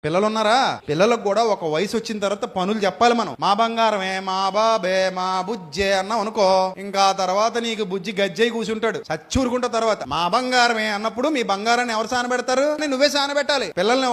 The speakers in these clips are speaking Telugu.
పిల్లలు ఉన్నారా? పిల్లలకు కూడా ఒక వయసు వచ్చిన తర్వాత పనులు చెప్పాలి మనం. మా బంగారమే, మా బాబే, మా బుజ్జే అన్నాం అనుకో, ఇంకా తర్వాత నీకు బుజ్జి గజ్జై కూర్చుంటాడు చచ్చూరుకుంటా. తర్వాత మా బంగారమే అన్నప్పుడు మీ బంగారాన్ని ఎవరు సానబెడతారు? నువ్వే సానబెట్టాలి. పిల్లల్ని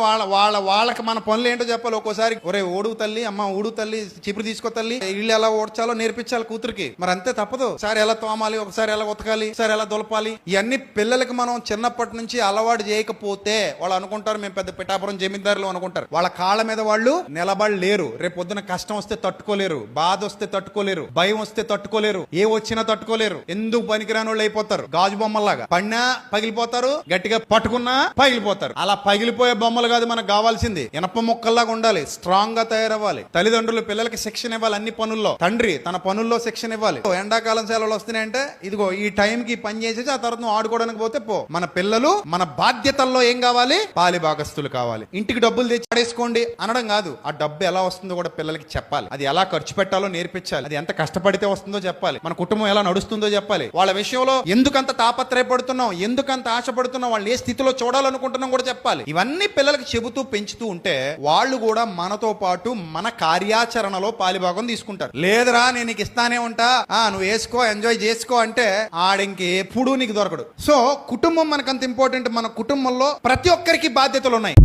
వాళ్ళకి మన పనులు ఏంటో చెప్పాలి. ఒక్కోసారి ఒరే ఓడుగు తల్లి, అమ్మ ఊడు తల్లి, చిపురు తీసుకో తల్లి, ఇల్లు ఎలా ఓడ్చాలో నేర్పించాలి కూతురికి. మరి అంతే, తప్పదు. ఒకసారి ఎలా తోమాలి, ఒకసారి ఎలా ఉతకాలి, ఒకసారి ఎలా దులపాలి, ఇవన్నీ పిల్లలకి మనం చిన్నప్పటి నుంచి అలవాటు చేయకపోతే వాళ్ళు అనుకుంటారు మేము పెద్ద పిఠాపురం జమీందారులు అనుకుంటారు. వాళ్ళ కాళ్ళ మీద వాళ్ళు నిలబడలేరు. రేపు పొద్దున కష్టం వస్తే తట్టుకోలేరు, బాధ వస్తే తట్టుకోలేరు, భయం వస్తే తట్టుకోలేరు, ఏ వచ్చినా తట్టుకోలేరు. ఎందుకు పనికిరాని వాళ్ళు అయిపోతారు. గాజు బొమ్మల్లాగా పడినా పగిలిపోతారు, గట్టిగా పట్టుకున్నా పగిలిపోతారు. అలా పగిలిపోయే బొమ్మలు కాదు మనకు కావాల్సింది. ఇనప ముక్కల్లాగా ఉండాలి, స్ట్రాంగ్ గా తయారవ్వాలి. తల్లిదండ్రులు పిల్లలకి శిక్షణ ఇవ్వాలి. అన్ని పనుల్లో తండ్రి తన పనుల్లో శిక్షణ ఇవ్వాలి. ఎండాకాలం సెలవులు వస్తున్నాయంటే ఇదిగో ఈ టైంకి పని చేసేసి ఆ తర్వాత నువ్వు ఆడుకోవడానికి పోతే పో. మన పిల్లలు మన బాధ్యతల్లో ఏం కావాలి? పాలి భాగస్తులు కావాలి. ఇంటికి డబ్బులు తెచ్చి పడేసుకోండి అనడం కాదు. ఆ డబ్బు ఎలా వస్తుందో కూడా పిల్లలకి చెప్పాలి. అది ఎలా ఖర్చు పెట్టాలో నేర్పించాలి. అది ఎంత కష్టపడితే వస్తుందో చెప్పాలి. మన కుటుంబం ఎలా నడుస్తుందో చెప్పాలి. వాళ్ళ విషయంలో ఎందుకంత తాపత్రయపడుతున్నాం, ఎందుకంత ఆశపడుతున్నాం, వాళ్ళు ఏ స్థితిలో చూడాలనుకుంటున్నాం కూడా చెప్పాలి. ఇవన్నీ పిల్లలకి చెబుతూ పెంచుతూ ఉంటే వాళ్ళు కూడా మనతో పాటు మన కార్యాచరణలో పాలిభాగం తీసుకుంటారు. లేదురా నేను నీకు ఇస్తానే ఉంటా, నువ్వు వేసుకో ఎంజాయ్ చేసుకో అంటే ఆడింకి ఎప్పుడూ నీకు దొరకడు. సో కుటుంబం మనకంత ఇంపార్టెంట్. మన కుటుంబంలో ప్రతి ఒక్కరికి బాధ్యతలు ఉన్నాయి.